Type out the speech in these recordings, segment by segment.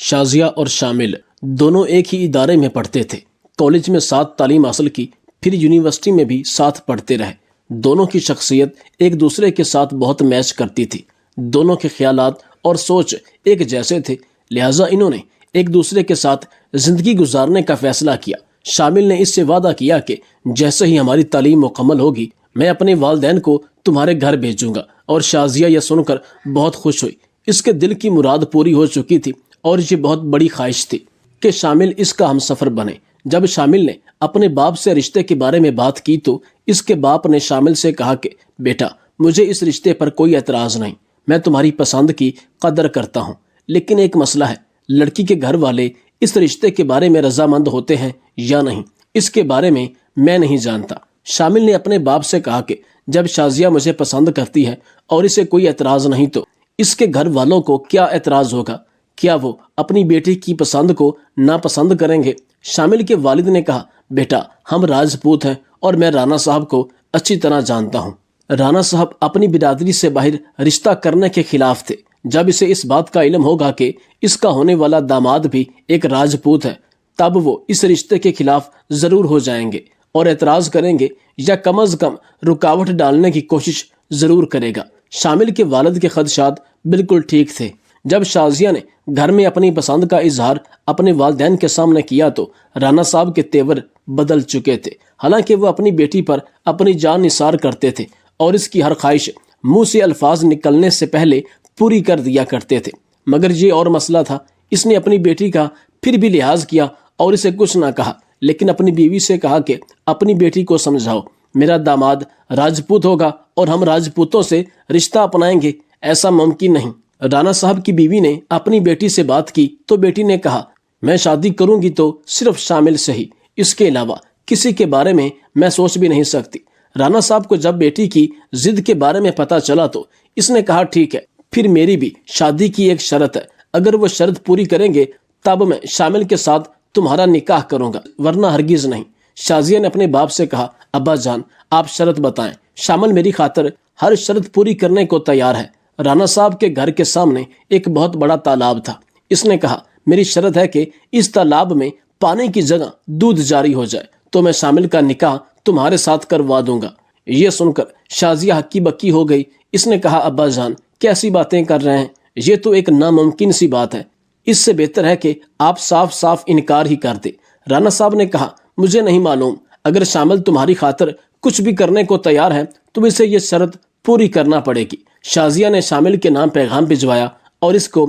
شازیہ اور شامل دونوں ایک ہی ادارے میں پڑھتے تھے۔ کالج میں ساتھ تعلیم حاصل کی، پھر یونیورسٹی میں بھی ساتھ پڑھتے رہے۔ دونوں کی شخصیت ایک دوسرے کے ساتھ بہت میچ کرتی تھی۔ دونوں کے خیالات اور سوچ ایک جیسے تھے، لہٰذا انہوں نے ایک دوسرے کے ساتھ زندگی گزارنے کا فیصلہ کیا۔ شامل نے اس سے وعدہ کیا کہ جیسے ہی ہماری تعلیم مکمل ہوگی میں اپنے والدین کو تمہارے گھر بھیجوں گا، اور شازیہ یہ سن کر بہت خوش ہوئی۔ اس کے دل کی مراد پوری ہو چکی تھی اور یہ بہت بڑی خواہش تھی کہ شامل اس کا ہمسفر بنے۔ جب شامل نے اپنے باپ سے رشتے کے بارے میں بات کی تو اس کے باپ نے شامل سے کہا کہ بیٹا، مجھے اس رشتے پر کوئی اعتراض نہیں، میں تمہاری پسند کی قدر کرتا ہوں، لیکن ایک مسئلہ ہے، لڑکی کے گھر والے اس رشتے کے بارے میں رضامند ہوتے ہیں یا نہیں، اس کے بارے میں میں نہیں جانتا۔ شامل نے اپنے باپ سے کہا کہ جب شازیہ مجھے پسند کرتی ہے اور اسے کوئی اعتراض نہیں تو اس کے گھر والوں کو کیا اعتراض ہوگا؟ کیا وہ اپنی بیٹی کی پسند کو ناپسند کریں گے؟ شامل کے والد نے کہا، بیٹا، ہم راجپوت ہیں اور میں رانا صاحب کو اچھی طرح جانتا ہوں۔ رانا صاحب اپنی برادری سے باہر رشتہ کرنے کے خلاف تھے۔ جب اسے اس بات کا علم ہوگا کہ اس کا ہونے والا داماد بھی ایک راجپوت ہے، تب وہ اس رشتے کے خلاف ضرور ہو جائیں گے اور اعتراض کریں گے، یا کم از کم رکاوٹ ڈالنے کی کوشش ضرور کرے گا۔ شامل کے والد کے خدشات بالکل ٹھیک تھے۔ جب شازیہ نے گھر میں اپنی پسند کا اظہار اپنے والدین کے سامنے کیا تو رانا صاحب کے تیور بدل چکے تھے۔ حالانکہ وہ اپنی بیٹی پر اپنی جان نثار کرتے تھے اور اس کی ہر خواہش منہ سے الفاظ نکلنے سے پہلے پوری کر دیا کرتے تھے، مگر یہ اور مسئلہ تھا، اس نے اپنی بیٹی کا پھر بھی لحاظ کیا اور اسے کچھ نہ کہا، لیکن اپنی بیوی سے کہا کہ اپنی بیٹی کو سمجھاؤ، میرا داماد راجپوت ہوگا اور ہم راجپوتوں سے رشتہ اپنائیں گے، ایسا ممکن نہیں۔ رانا صاحب کی بیوی نے اپنی بیٹی سے بات کی تو بیٹی نے کہا، میں شادی کروں گی تو صرف شامل سے ہی، اس کے علاوہ کسی کے بارے میں میں سوچ بھی نہیں سکتی۔ رانا صاحب کو جب بیٹی کی ضد کے بارے میں پتہ چلا تو اس نے کہا، ٹھیک ہے، پھر میری بھی شادی کی ایک شرط ہے، اگر وہ شرط پوری کریں گے تب میں شامل کے ساتھ تمہارا نکاح کروں گا، ورنہ ہرگز نہیں۔ شازیہ نے اپنے باپ سے کہا، ابا جان، آپ شرط بتائیں، شامل میری خاطر ہر شرط پوری کرنے کو تیار ہے۔ رانا صاحب کے گھر کے سامنے ایک بہت بڑا تالاب تھا۔ اس نے کہا، میری شرط ہے کہ اس تالاب میں پانی کی جگہ دودھ جاری ہو جائے تو میں شامل کا نکاح تمہارے ساتھ کروا دوں گا۔ یہ سن کر شازیہ ہکی بکی ہو گئی۔ اس نے کہا، ابا جان، کیسی باتیں کر رہے ہیں، یہ تو ایک ناممکن سی بات ہے، اس سے بہتر ہے کہ آپ صاف صاف انکار ہی کر دیں۔ رانا صاحب نے کہا، مجھے نہیں معلوم، اگر شامل تمہاری خاطر کچھ بھی کرنے کو تیار ہے تو اسے یہ شرط پوری کرنا پڑے گی۔ شازیہ نے شامل کے نام پیغام بھجوایا اور اس کو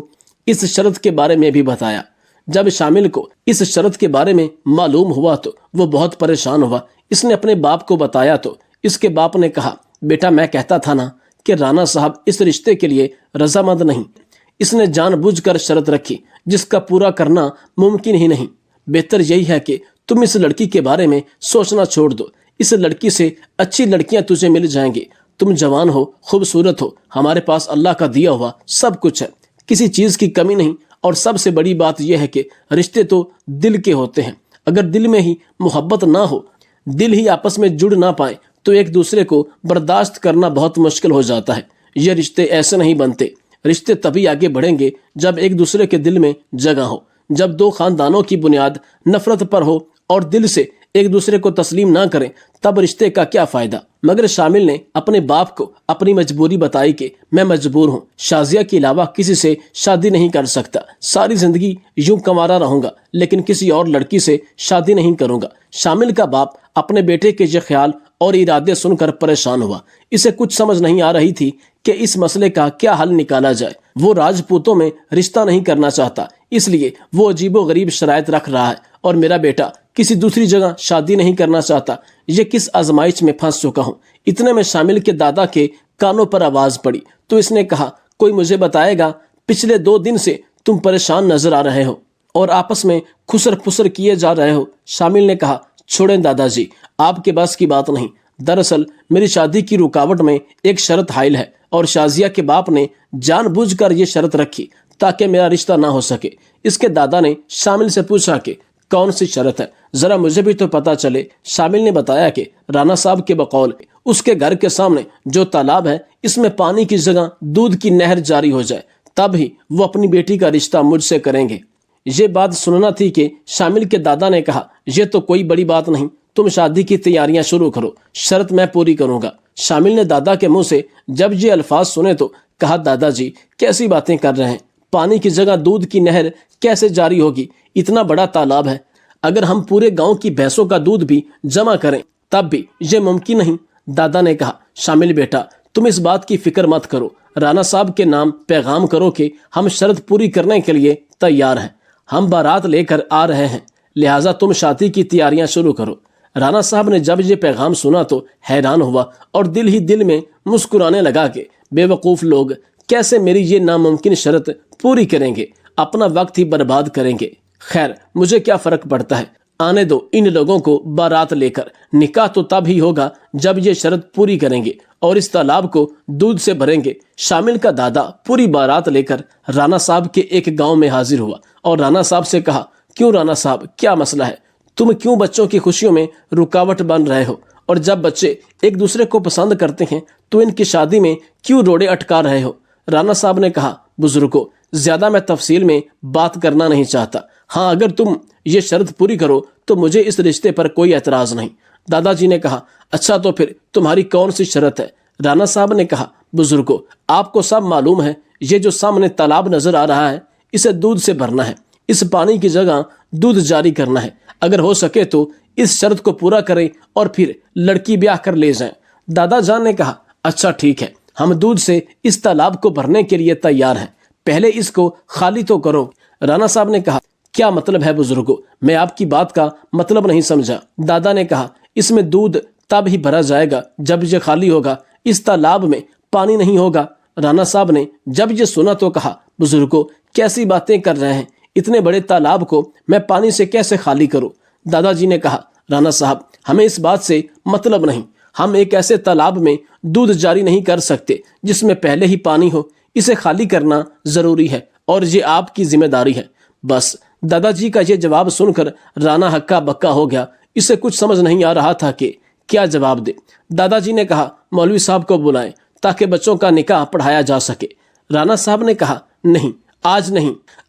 اس شرط کے بارے میں بھی بتایا۔ جب شامل کو اس شرط کے بارے میں معلوم ہوا تو وہ بہت پریشان ہوا۔ اس نے اپنے باپ کو بتایا تو اس کے باپ نے کہا، بیٹا، میں کہتا تھا نا کہ رانا صاحب اس رشتے کے لیے رضامند نہیں، اس نے جان بوجھ کر شرط رکھی جس کا پورا کرنا ممکن ہی نہیں۔ بہتر یہی ہے کہ تم اس لڑکی کے بارے میں سوچنا چھوڑ دو، اس لڑکی سے اچھی لڑکیاں تجھے مل جائیں گی، تم جوان ہو، خوبصورت ہو، ہمارے پاس اللہ کا دیا ہوا سب کچھ ہے، کسی چیز کی کمی نہیں، اور سب سے بڑی بات یہ ہے کہ رشتے تو دل کے ہوتے ہیں، اگر دل میں ہی محبت نہ ہو، دل ہی آپس میں جڑ نہ پائے تو ایک دوسرے کو برداشت کرنا بہت مشکل ہو جاتا ہے۔ یہ رشتے ایسے نہیں بنتے، رشتے تبھی آگے بڑھیں گے جب ایک دوسرے کے دل میں جگہ ہو، جب دو خاندانوں کی بنیاد نفرت پر ہو اور دل سے ایک دوسرے کو تسلیم نہ کریں، تب رشتے کا کیا فائدہ؟ مگر شامل نے اپنے باپ کو اپنی مجبوری بتائی کہ میں مجبور ہوں، شازیہ کے علاوہ کسی سے شادی نہیں کر سکتا، ساری زندگی یوں کنوارا رہوں گا لیکن کسی اور لڑکی سے شادی نہیں کروں گا۔ شامل کا باپ اپنے بیٹے کے یہ خیال اور ارادے سن کر پریشان ہوا۔ اسے کچھ سمجھ نہیں آ رہی تھی کہ اس مسئلے کا کیا حل نکالا جائے۔ وہ راجپوتوں میں رشتہ نہیں کرنا چاہتا، اس لیے وہ عجیب و غریب شرائط رکھ رہا ہے، اور میرا بیٹا کسی دوسری جگہ شادی نہیں کرنا چاہتا۔ یہ کس آزمائش میں پھنس چکا ہوں۔ اتنے میں شامل کے دادا کے کانوں پر آواز پڑی تو اس نے کہا، کوئی مجھے بتائے گا، پچھلے 2 دن سے تم پریشان نظر آ رہے ہو اور آپس میں خسر پسر کیے جا رہے ہو۔ شامل نے کہا، چھوڑیں دادا جی، آپ کے بس کی بات نہیں، دراصل میری شادی کی رکاوٹ میں ایک شرط حائل ہے، اور شازیہ کے باپ نے جان بوجھ کر یہ شرط رکھی تاکہ میرا رشتہ نہ ہو سکے۔ اس کے دادا نے شامل سے پوچھا کہ کون سی شرط ہے، ذرا مجھے بھی تو پتا چلے۔ شامل نے بتایا کہ رانا صاحب کے بقول اس کے گھر کے سامنے جو تالاب ہے اس میں پانی کی جگہ دودھ کی نہر جاری ہو جائے، تب ہی وہ اپنی بیٹی کا رشتہ مجھ سے کریں گے۔ یہ بات سننا تھی کہ شامل کے دادا نے کہا یہ تو کوئی بڑی بات نہیں، تم شادی کی تیاریاں شروع کرو، شرط میں پوری کروں گا۔ شامل نے دادا کے منہ سے جب یہ الفاظ سنے تو کہا دادا جی کیسی باتیں کر رہے ہیں، پانی کی جگہ دودھ کی نہر کیسے جاری ہوگی؟ اتنا بڑا تالاب ہے، اگر ہم پورے گاؤں کی بھینسوں کا دودھ بھی جمع کریں تب بھی یہ ممکن نہیں۔ دادا نے کہا شامل بیٹا تم اس بات کی فکر مت کرو، رانا صاحب کے نام پیغام کرو کہ ہم شرط پوری کرنے کے لیے تیار ہیں، ہم بارات لے کر آ رہے ہیں، لہٰذا تم شادی کی تیاریاں شروع کرو۔ رانا صاحب نے جب یہ پیغام سنا تو حیران ہوا اور دل ہی دل میں مسکرانے لگا کہ بے وقوف لوگ کیسے میری یہ ناممکن شرط پوری کریں گے، اپنا وقت ہی برباد کریں گے۔ خیر مجھے کیا فرق پڑتا ہے، آنے دو ان لوگوں کو بارات لے کر، نکاح تو تب ہی ہوگا جب یہ شرط پوری کریں گے اور اس تالاب کو دودھ سے بھریں گے۔ شامل کا دادا پوری بارات لے کر رانا صاحب کے ایک گاؤں میں حاضر ہوا اور رانا صاحب سے کہا کیوں رانا صاحب کیا مسئلہ ہے، تم کیوں بچوں کی خوشیوں میں رکاوٹ بن رہے ہو، اور جب بچے ایک دوسرے کو پسند کرتے ہیں تو ان کی شادی میں کیوں روڑے اٹکا رہے ہو؟ رانا صاحب نے کہا بزرگوں زیادہ میں تفصیل میں بات کرنا نہیں چاہتا، ہاں اگر تم یہ شرط پوری کرو تو مجھے اس رشتے پر کوئی اعتراض نہیں۔ دادا جی نے کہا اچھا تو پھر تمہاری کون سی شرط ہے؟ رانا صاحب نے کہا بزرگوں آپ کو سب معلوم ہے، یہ جو سامنے تالاب نظر آ رہا ہے اسے دودھ سے بھرنا ہے، اس پانی کی جگہ دودھ جاری کرنا ہے، اگر ہو سکے تو اس شرط کو پورا کریں اور پھر لڑکی بیاہ کر لے جائیں۔ دادا جان نے کہا اچھا ٹھیک ہے، ہم دودھ سے اس تالاب کو بھرنے کے لیے تیار ہیں، پہلے اس کو خالی تو کرو۔ رانا صاحب نے کہا کیا مطلب ہے بزرگوں، میں آپ کی بات کا مطلب نہیں سمجھا۔ دادا نے کہا اس میں دودھ تب ہی بھرا جائے گا جب یہ خالی ہوگا، اس تالاب میں پانی نہیں ہوگا۔ رانا صاحب نے جب یہ سنا تو کہا بزرگوں کیسی باتیں کر رہے ہیں، اتنے بڑے تالاب کو میں پانی سے کیسے خالی کروں؟ دادا جی نے کہا رانا صاحب ہمیں اس بات سے مطلب نہیں، ہم ایک ایسے تالاب میں دودھ جاری نہیں کر سکتے جس میں پہلے ہی پانی ہو، اسے خالی کرنا ضروری ہے اور یہ آپ کی ذمہ داری ہے۔ بس دادا جی کا یہ جواب سن کر رانا ہکا بکا ہو گیا، اسے کچھ سمجھ نہیں آ رہا تھا کہ کیا جواب دے۔ دادا جی نے کہا مولوی صاحب کو بلائیں تاکہ بچوں کا نکاح پڑھایا جا سکے۔ رانا صاحب نے کہا نہیں،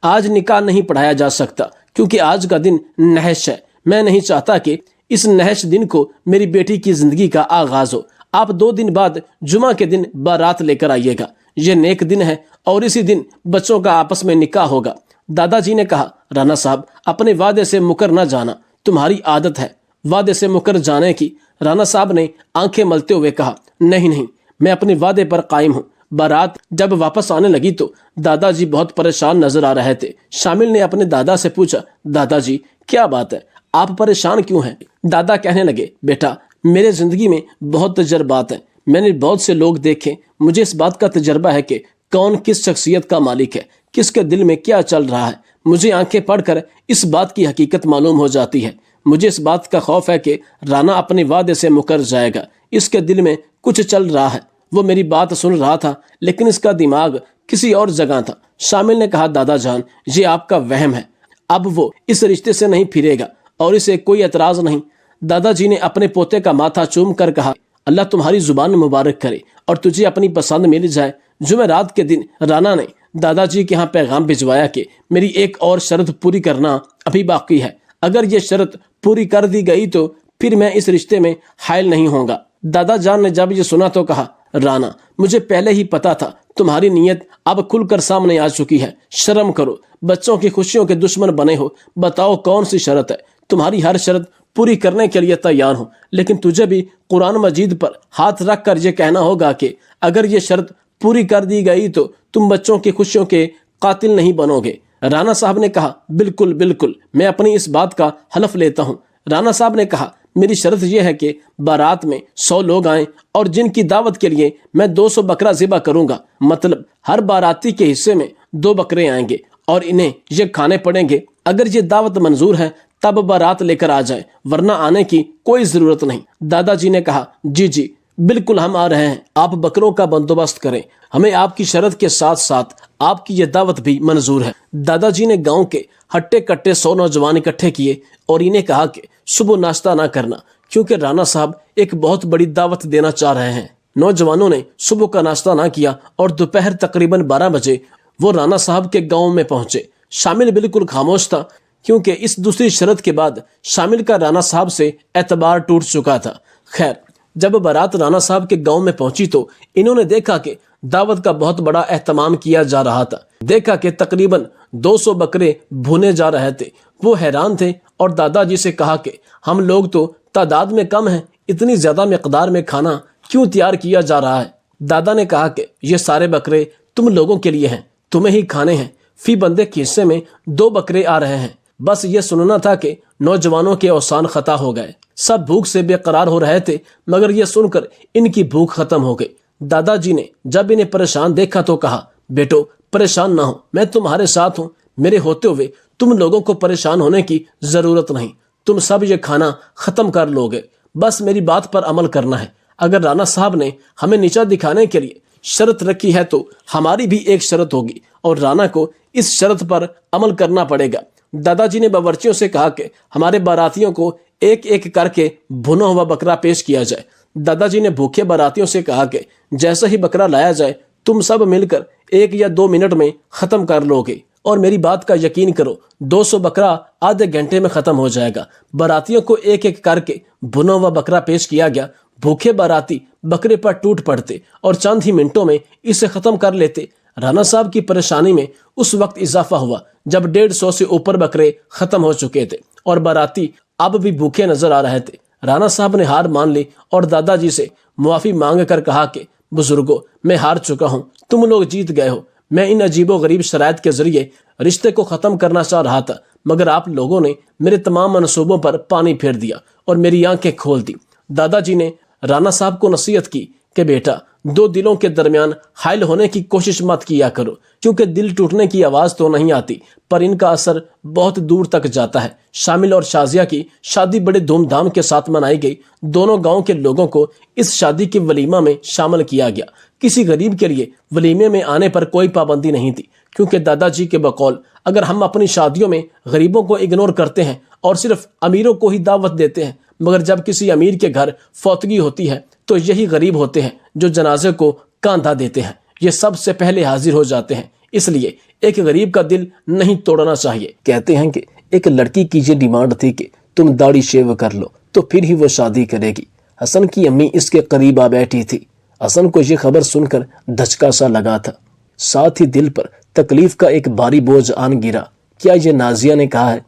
آج نکاح نہیں پڑھایا جا سکتا کیونکہ آج کا دن نحش ہے، میں نہیں چاہتا کہ اس نحش دن کو میری بیٹی کی زندگی کا آغاز ہو۔ آپ 2 دن بعد جمعہ کے دن بارات لے کر آئیے گا، یہ نیک دن ہے اور اسی دن بچوں کا آپس میں نکاح ہوگا۔ دادا جی نے کہا رانا صاحب اپنے وعدے سے مکر نہ جانا، تمہاری عادت ہے وعدے سے مکر جانے کی۔ رانا صاحب نے آنکھیں ملتے ہوئے کہا نہیں، میں اپنے وعدے پر قائم ہوں۔ بارات جب واپس آنے لگی تو دادا جی بہت پریشان نظر آ رہے تھے۔ شامل نے اپنے دادا سے پوچھا دادا جی کیا بات ہے، آپ پریشان کیوں ہیں؟ دادا کہنے لگے بیٹا میرے زندگی میں بہت تجربات ہیں، میں نے بہت سے لوگ دیکھے، مجھے اس بات کا تجربہ ہے کہ کون کس شخصیت کا مالک ہے، کس کے دل میں کیا چل رہا ہے، مجھے آنکھیں پڑھ کر اس بات کی حقیقت معلوم ہو جاتی ہے۔ مجھے اس بات کا خوف ہے کہ رانا اپنے وعدے سے مکر جائے گا، اس کے دل میں کچھ چل رہا ہے، وہ میری بات سن رہا تھا لیکن اس کا دماغ کسی اور جگہ تھا۔ شامل نے کہا دادا جان یہ آپ کا وہم ہے، اب وہ اس رشتے سے نہیں پھرے گا اور اسے کوئی اعتراض نہیں۔ دادا جی نے اپنے پوتے کا ماتھا چوم کر کہا اللہ تمہاری زبان مبارک کرے اور تجھے اپنی پسند مل جائے۔ جمعرات کے دن رانا نے دادا جی کے ہاں پیغام بھجوایا کہ میری ایک اور شرط پوری کرنا ابھی باقی ہے، اگر یہ شرط پوری کر دی گئی تو پھر میں اس رشتے میں حائل نہیں ہوں گا۔ دادا جان نے جب یہ سنا تو کہا رانا مجھے پہلے ہی پتا تھا، تمہاری نیت اب کھل کر سامنے آ چکی ہے، شرم کرو، بچوں کی خوشیوں کے دشمن بنے ہو، بتاؤ کون سی شرط ہے؟ تمہاری ہر شرط پوری کرنے کے لیے تیار ہوں، لیکن تجھے بھی قرآن مجید پر ہاتھ رکھ کر یہ کہنا ہوگا کہ اگر یہ شرط پوری کر دی گئی تو تم بچوں کی خوشیوں کے قاتل نہیں بنو گے۔ رانا صاحب نے کہا بالکل میں اپنی اس بات کا حلف لیتا ہوں۔ رانا صاحب نے کہا میری شرط یہ ہے کہ بارات میں 100 لوگ آئیں اور جن کی دعوت کے لیے میں 200 بکرا ذبح کروں گا، مطلب ہر باراتی کے حصے میں 2 بکرے آئیں گے اور انہیں یہ کھانے پڑیں گے۔ اگر یہ دعوت منظور ہے تب بارات لے کر آ جائیں، ورنہ آنے کی کوئی ضرورت نہیں۔ دادا جی نے کہا جی بالکل ہم آ رہے ہیں، آپ بکروں کا بندوبست کریں، ہمیں آپ کی شرط کے ساتھ ساتھ آپ کی یہ دعوت بھی منظور ہے۔ دادا جی نے گاؤں کے ہٹے کٹے 100 نوجوان اکٹھے کیے اور انہیں کہا کہ صبح ناشتہ نہ کرنا کیونکہ رانا صاحب ایک بہت بڑی دعوت دینا چاہ رہے ہیں۔ نوجوانوں نے صبح کا ناشتہ نہ کیا اور دوپہر تقریباً 12 بجے وہ رانا صاحب کے گاؤں میں پہنچے۔ شامل بالکل خاموش تھا، کیونکہ اس دوسری شرط کے بعد شامل کا رانا صاحب سے اعتبار ٹوٹ چکا تھا۔ خیر، جب بارات رانا صاحب کے گاؤں میں پہنچی تو انہوں نے دیکھا کہ دعوت کا بہت بڑا اہتمام کیا جا رہا تھا۔ دیکھا کہ تقریباً 200 بکرے بھونے جا رہے تھے۔ وہ حیران تھے اور دادا جی سے کہا کہ ہم لوگ تو تعداد میں کم ہیں، اتنی زیادہ مقدار میں کھانا کیوں تیار کیا جا رہا ہے؟ دادا نے کہا کہ یہ سارے بکرے تم لوگوں کے لیے ہیں، تمہیں ہی کھانے ہیں، فی بندے کے حصے میں 2 بکرے آ رہے ہیں۔ بس یہ سننا تھا کہ نوجوانوں کے اوسان خطا ہو گئے، سب بھوک سے بے قرار ہو رہے تھے، مگر یہ سن کر ان کی بھوک ختم ہو گئی۔ دادا جی نے جب انہیں پریشان دیکھا تو کہا، بیٹو پریشان نہ ہو، میں تمہارے ساتھ ہوں، میرے ہوتے ہوئے تم لوگوں کو پریشان ہونے کی ضرورت نہیں، تم سب یہ کھانا ختم کر لو گے، بس میری بات پر عمل کرنا ہے۔ اگر رانا صاحب نے ہمیں نیچا دکھانے کے لیے شرط رکھی ہے تو ہماری بھی ایک شرط ہوگی اور رانا کو اس شرط پر عمل کرنا پڑے گا۔ دادا جی نے باورچیوں سے کہا کہ ہمارے باراتیوں کو ایک ایک کر کے بھنا ہوا بکرا پیش کیا جائے۔ دادا جی نے بھوکے باراتیوں سے کہا کہ جیسا ہی بکرا لایا جائے تم سب مل کر 1 یا 2 منٹ میں ختم کر لو گے، اور میری بات کا یقین کرو 200 بکرا آدھے گھنٹے میں ختم ہو جائے گا۔ باراتیوں کو ایک ایک کر کے بھنا ہوا بکرا پیش کیا گیا۔ بھوکے باراتی بکرے پر ٹوٹ پڑتے اور چند ہی منٹوں میں اسے ختم کر لیتے۔ رانا صاحب کی پریشانی میں اس وقت اضافہ ہوا جب 150 سے اوپر بکرے ختم ہو چکے تھے اور باراتی اب بھی بھوکے نظر آ رہے تھے۔ رانا صاحب نے ہار مان لی اور دادا جی سے معافی مانگ کر کہا کہ بزرگوں، میں ہار چکا ہوں، تم لوگ جیت گئے ہو۔ میں ان عجیب و غریب شرائط کے ذریعے رشتے کو ختم کرنا چاہ رہا تھا، مگر آپ لوگوں نے میرے تمام منصوبوں پر پانی پھیر دیا اور میری آنکھیں کھول دی۔ دادا جی نے رانا صاحب کو نصیحت کی کہ بیٹا، 2 دلوں کے درمیان حائل ہونے کی کوشش مت کیا کرو، کیونکہ دل ٹوٹنے کی آواز تو نہیں آتی پر ان کا اثر بہت دور تک جاتا ہے۔ شامل اور شازیہ کی شادی بڑے دھوم دھام کے ساتھ منائی گئی۔ دونوں گاؤں کے لوگوں کو اس شادی کے ولیمہ میں شامل کیا گیا۔ کسی غریب کے لیے ولیمے میں آنے پر کوئی پابندی نہیں تھی، کیونکہ دادا جی کے بقول اگر ہم اپنی شادیوں میں غریبوں کو اگنور کرتے ہیں اور صرف امیروں کو ہی دعوت دیتے ہیں، مگر جب کسی امیر کے گھر فوتگی ہوتی ہے تو یہی غریب ہوتے ہیں جو جنازے کو کاندھا دیتے ہیں، یہ سب سے پہلے حاضر ہو جاتے ہیں، اس لیے ایک غریب کا دل نہیں توڑنا چاہیے۔ کہتے ہیں کہ ایک لڑکی کی یہ ڈیمانڈ تھی کہ تم داڑھی شیو کر لو تو پھر ہی وہ شادی کرے گی۔ حسن کی امی اس کے قریب آ بیٹھی تھی۔ حسن کو یہ خبر سن کر دھچکا سا لگا تھا، ساتھ ہی دل پر تکلیف کا ایک بھاری بوجھ آن گرا۔ کیا یہ نازیہ نے کہا ہے؟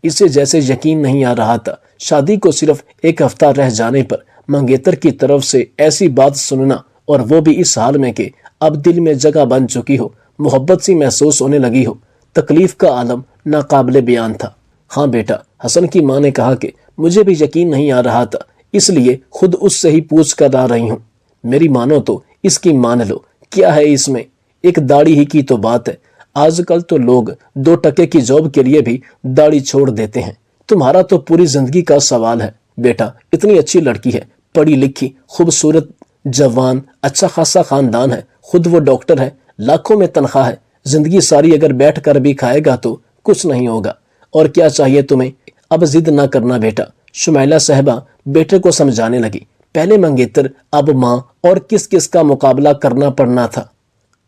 اسے جیسے یقین نہیں آ رہا تھا۔ شادی کو صرف 1 ہفتہ رہ جانے پر منگیتر کی طرف سے ایسی بات سننا، اور وہ بھی اس حال میں کہ اب دل میں جگہ بن چکی ہو، محبت سی محسوس ہونے لگی ہو، تکلیف کا عالم ناقابل بیان تھا۔ ہاں بیٹا، حسن کی ماں نے کہا کہ مجھے بھی یقین نہیں آ رہا تھا، اس لیے خود اس سے ہی پوچھ کر آ رہی ہوں۔ میری مانو تو اس کی مان لو، کیا ہے اس میں؟ ایک داڑھی ہی کی تو بات ہے۔ آج کل تو لوگ 2 ٹکے کی جاب کے لیے بھی داڑھی چھوڑ دیتے ہیں، تمہارا تو پوری زندگی کا سوال ہے۔ بیٹا، اتنی اچھی لڑکی ہے، پڑھی لکھی، خوبصورت، جوان، اچھا خاصا خاندان ہے، خود وہ ڈاکٹر ہے، لاکھوں میں تنخواہ ہے، زندگی ساری اگر بیٹھ کر بھی کھائے گا تو کچھ نہیں ہوگا، اور کیا چاہیے تمہیں؟ اب ضد نہ کرنا بیٹا۔ شمیلہ صاحبہ بیٹے کو سمجھانے لگی، پہلے منگیتر، اب ماں، اور کس کس کا مقابلہ کرنا پڑنا تھا۔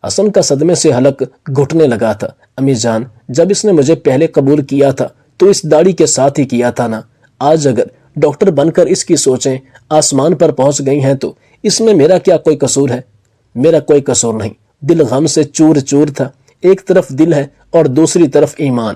حسن کا صدمے سے حلق گھٹنے لگا تھا۔ امی جان، جب اس نے مجھے پہلے قبول کیا تھا تو اس داڑھی کے ساتھ ہی کیا تھا نا۔ آج اگر ڈاکٹر بن کر اس کی سوچیں آسمان پر پہنچ گئی ہیں تو اس میں میرا کیا کوئی قصور ہے؟ میرا کوئی قصور نہیں۔ دل غم سے چور چور تھا، ایک طرف دل ہے اور دوسری طرف ایمان،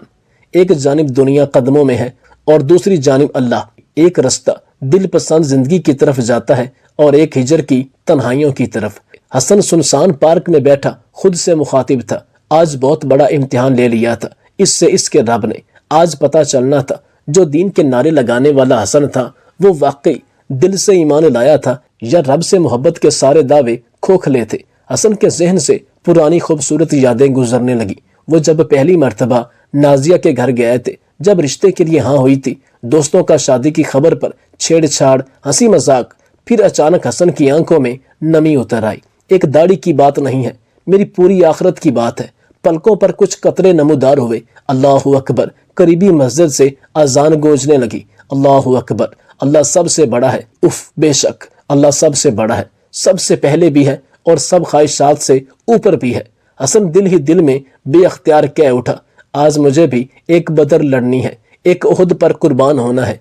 ایک جانب دنیا قدموں میں ہے اور دوسری جانب اللہ، ایک رستہ دل پسند زندگی کی طرف جاتا ہے اور ایک ہجر کی تنہائیوں کی طرف۔ حسن سنسان پارک میں بیٹھا خود سے مخاطب تھا۔ آج بہت بڑا امتحان لے لیا تھا اس سے اس کے رب نے۔ آج پتہ چلنا تھا جو دین کے نعرے لگانے والا حسن تھا وہ واقعی دل سے ایمان لایا تھا یا رب سے محبت کے سارے دعوے کھوکھلے تھے۔ حسن کے ذہن سے پرانی خوبصورت یادیں گزرنے لگی۔ وہ جب پہلی مرتبہ نازیہ کے گھر گئے تھے، جب رشتے کے لیے ہاں ہوئی تھی، دوستوں کا شادی کی خبر پر چھیڑ چھاڑ، ہنسی مذاق، پھر اچانک حسن کی آنکھوں میں نمی اتر آئی۔ ایک داڑھی کی بات نہیں ہے، میری پوری آخرت کی بات ہے۔ پلکوں پر کچھ قطرے نمودار ہوئے۔ اللہ اکبر، قریبی مسجد سے اذان گونجنے لگی۔ اللہ اکبر، اللہ سب سے بڑا ہے۔ اف، بے شک اللہ سب سے بڑا ہے، سب سے پہلے بھی ہے اور سب خواہشات سے اوپر بھی ہے۔ حسن دل ہی دل میں بے اختیار کہہ اٹھا، آج مجھے بھی ایک بدر لڑنی ہے، ایک احد پر قربان ہونا ہے،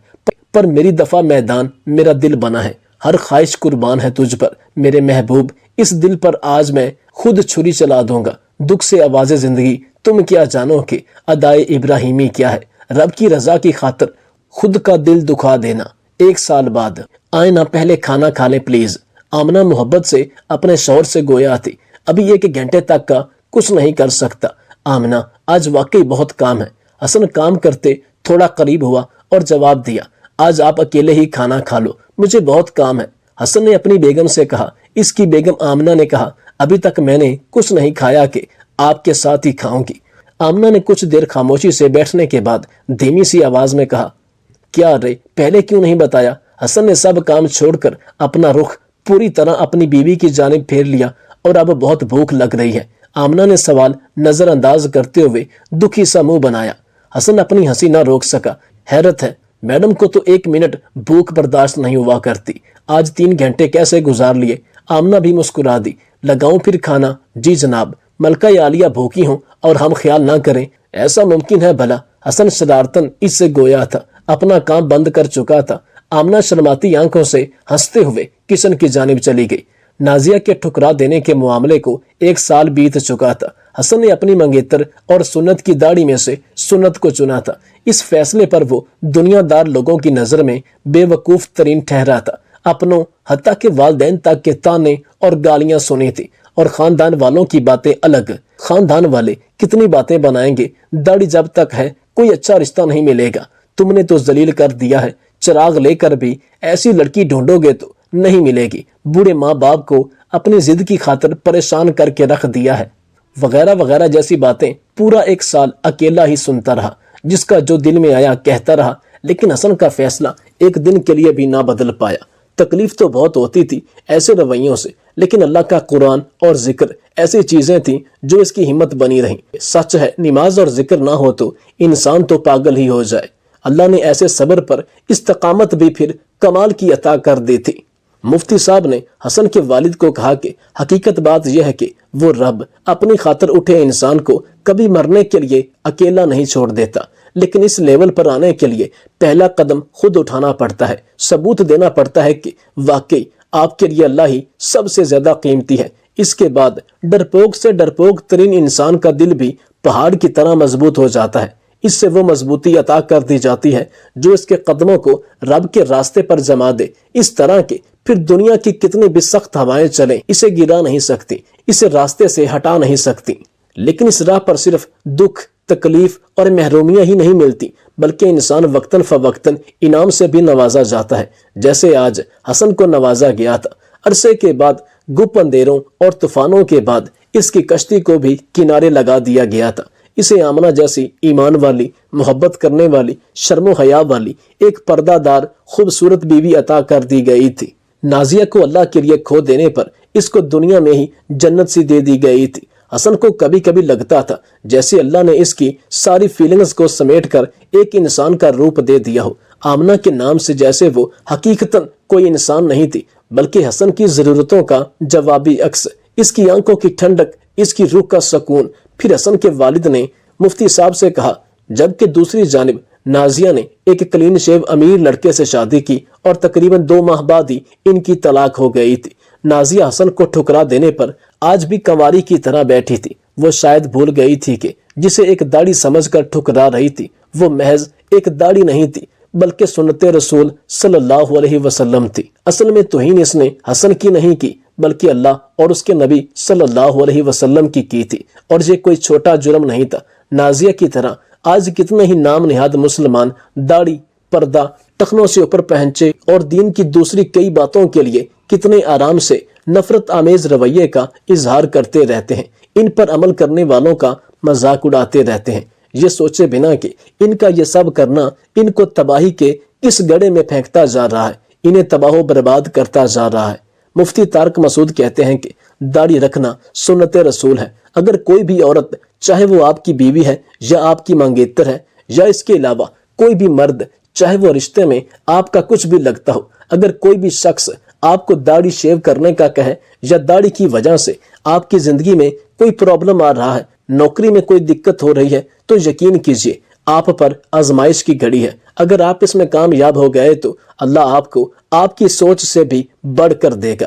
پر میری دفعہ میدان میرا دل بنا ہے، ہر خواہش قربان ہے تجھ پر میرے محبوب، اس دل پر آج میں خود چھری چلا دوں گا۔ دکھ سے آواز زندگی تم کیا جانو کہ ادائے ابراہیمی کیا ہے، رب کی رضا کی خاطر خود کا دل دکھا دینا۔ 1 سال بعد آئے نا پہلے کھانا کھا لیں پلیز۔ آمنہ محبت سے اپنے شوہر سے گویا تھی، ابھی 1 گھنٹے تک کا کچھ نہیں کر سکتا۔ آمنہ آج واقعی بہت کام ہے۔ حسن کام کرتے تھوڑا قریب ہوا اور جواب دیا، آج آپ اکیلے ہی کھانا کھا لو، مجھے بہت کام ہے۔ حسن نے اپنی بیگم سے کہا۔ اس کی بیگم آمنہ نے کہا، ابھی تک میں نے کچھ نہیں کھایا کہ آپ کے ساتھ ہی کھاؤں گی۔ آمنہ نے کچھ دیر خاموشی سے بیٹھنے کے بعد دھیمی سی آواز میں کہا، کیا رے پہلے کیوں نہیں بتایا؟ حسن نے سب کام چھوڑ کر اپنا رخ پوری طرح اپنی بیوی کی جانب پھیر لیا، اور اب بہت بھوک لگ رہی ہے۔ آمنہ نے سوال نظر انداز کرتے ہوئے دکھی سا منہ بنایا۔ حسن اپنی ہنسی نہ روک سکا۔ حیرت ہے، میڈم کو تو 1 منٹ بھوک برداشت نہیں ہوا کرتی، آج 3 گھنٹے کیسے گزار لیے؟ آمنہ بھی مسکرا دی۔ لگاؤں پھر کھانا؟ جی جناب۔ ملکہ عالیہ بھوکی ہوں اور ہم خیال نہ کریں، ایسا ممکن ہے بھلا؟ حسن شرارتن اس سے گویا تھا، اپنا کام بند کر چکا تھا۔ آمنہ شرماتی آنکھوں سے ہنستے ہوئے کچن کی جانب چلی گئی۔ نازیہ کے ٹھکرا دینے کے معاملے کو 1 سال بیت چکا تھا۔ حسن نے اپنی منگیتر اور سنت کی داڑھی میں سے سنت کو چنا تھا۔ اس فیصلے پر وہ دنیا دار لوگوں کی نظر میں بے وقوف ترین ٹھہرا تھا۔ اپنوں حتیٰ کہ والدین تک کے تانے اور گالیاں سنی تھی، اور خاندان والوں کی باتیں الگ۔ خاندان والے کتنی باتیں بنائیں گے، داڑھی جب تک ہے کوئی اچھا رشتہ نہیں ملے گا، تم نے تو ذلیل کر دیا ہے، چراغ لے کر بھی ایسی لڑکی ڈھونڈو گے تو نہیں ملے گی، بوڑھے ماں باپ کو اپنی ضد کی خاطر پریشان کر کے رکھ دیا ہے، وغیرہ وغیرہ جیسی باتیں پورا 1 سال اکیلا ہی سنتا رہا، جس کا جو دل میں آیا کہتا رہا۔ لیکن حسن کا فیصلہ ایک دن کے لیے بھی نہ بدل پایا۔ تکلیف تو بہت ہوتی تھی ایسے رویوں سے، لیکن اللہ کا قرآن اور ذکر ایسی چیزیں تھیں جو اس کی ہمت بنی رہیں۔ سچ ہے، نماز اور ذکر نہ ہو تو انسان تو پاگل ہی ہو جائے۔ اللہ نے ایسے صبر پر استقامت بھی پھر کمال کی عطا کر دی تھی۔ مفتی صاحب نے حسن کے والد کو کہا کہ حقیقت بات یہ ہے کہ وہ رب اپنی خاطر اٹھے انسان کو کبھی مرنے کے لیے اکیلا نہیں چھوڑ دیتا، لیکن اس لیول پر آنے کے لیے پہلا قدم خود اٹھانا پڑتا ہے، ثبوت دینا پڑتا ہے کہ واقعی آپ کے لیے اللہ ہی سب سے زیادہ قیمتی ہے۔ اس کے بعد ڈرپوک سے ڈرپوک ترین انسان کا دل بھی پہاڑ کی طرح مضبوط ہو جاتا ہے۔ اس سے وہ مضبوطی عطا کر دی جاتی ہے جو اس کے قدموں کو رب کے راستے پر جما دے، اس طرح کہ پھر دنیا کی کتنی بھی سخت ہوائیں چلیں اسے گرا نہیں سکتی، اسے راستے سے ہٹا نہیں سکتی۔ لیکن اس راہ پر صرف دکھ، تکلیف اور محرومیاں ہی نہیں ملتی، بلکہ انسان وقتاً فوقتاً انعام سے بھی نوازا جاتا ہے، جیسے آج حسن کو نوازا گیا تھا۔ عرصے کے بعد، گپ اندھیروں اور طوفانوں کے بعد اس کی کشتی کو بھی کنارے لگا دیا گیا تھا۔ اسے آمنہ جیسی ایمان والی، محبت کرنے والی، شرم و حیا والی ایک پردہ دار خوبصورت بیوی عطا کر دی گئی تھی۔ نازیہ کو اللہ کے لیے کھو دینے پر اس کو دنیا میں ہی جنت سی دے دی گئی تھی۔ حسن کو کبھی کبھی لگتا تھا جیسے اللہ نے اس کی ساری فیلنگز کو سمیٹ کر ایک انسان کا روپ دے دیا ہو۔ آمنہ کے نام سے جیسے وہ حقیقتاً کوئی انسان نہیں تھی، بلکہ حسن کی ضرورتوں کا جوابی عکس، اس کی آنکھوں کی ٹھنڈک، اس کی روح کا سکون۔ پھر حسن کے والد نے مفتی صاحب سے کہا، جبکہ دوسری جانب نازیہ نے ایک کلین شیو امیر لڑکے سے شادی کی اور تقریباً 2 ماہ بعد ہی ان کی طلاق ہو گئی تھی۔ نازیہ حسن کو ٹھکرا دینے پر آج بھی کنواری کی طرح بیٹھی تھی۔ وہ شاید بھول گئی تھی کہ جسے ایک داڑھی سمجھ کر ٹھکرا رہی تھی وہ محض ایک داڑھی نہیں تھی، بلکہ سنت رسول صلی اللہ علیہ وسلم تھی۔ اصل میں توہین اس نے حسن کی نہیں کی، بلکہ اللہ اور اس کے نبی صلی اللہ علیہ وسلم کی تھی، اور یہ کوئی چھوٹا جرم نہیں تھا۔ نازیہ کی طرح آج کتنے ہی نام نہاد مسلمان داڑھی، پردہ، ٹخنوں سے اوپر پہنچے اور دین کی دوسری کئی باتوں کے لیے کتنے آرام سے نفرت آمیز رویے کا اظہار کرتے رہتے ہیں، ان پر عمل کرنے والوں کا مذاق اڑاتے رہتے ہیں، یہ سوچے بنا کہ ان کا یہ سب کرنا ان کو تباہی کے اس گڑھے میں پھینکتا جا رہا ہے، انہیں تباہ و برباد کرتا جا رہا ہے۔ مفتی طارق مسعود کہتے ہیں کہ داڑھی رکھنا سنت رسول ہے۔ اگر کوئی بھی عورت، چاہے وہ آپ کی بیوی ہے یا آپ کی منگیتر ہے یا اس کے علاوہ کوئی بھی مرد، چاہے وہ رشتے میں آپ کا کچھ بھی لگتا ہو، اگر کوئی بھی شخص آپ کو داڑھی شیو کرنے کا کہے یا داڑھی کی وجہ سے آپ کی زندگی میں کوئی پرابلم آ رہا ہے نوکری میں کوئی دقت ہو رہی ہے تو یقین کیجئے آپ پر آزمائش کی گھڑی ہے۔ اگر آپ اس میں کامیاب ہو گئے تو اللہ آپ کو آپ کی سوچ سے بھی بڑھ کر دے گا۔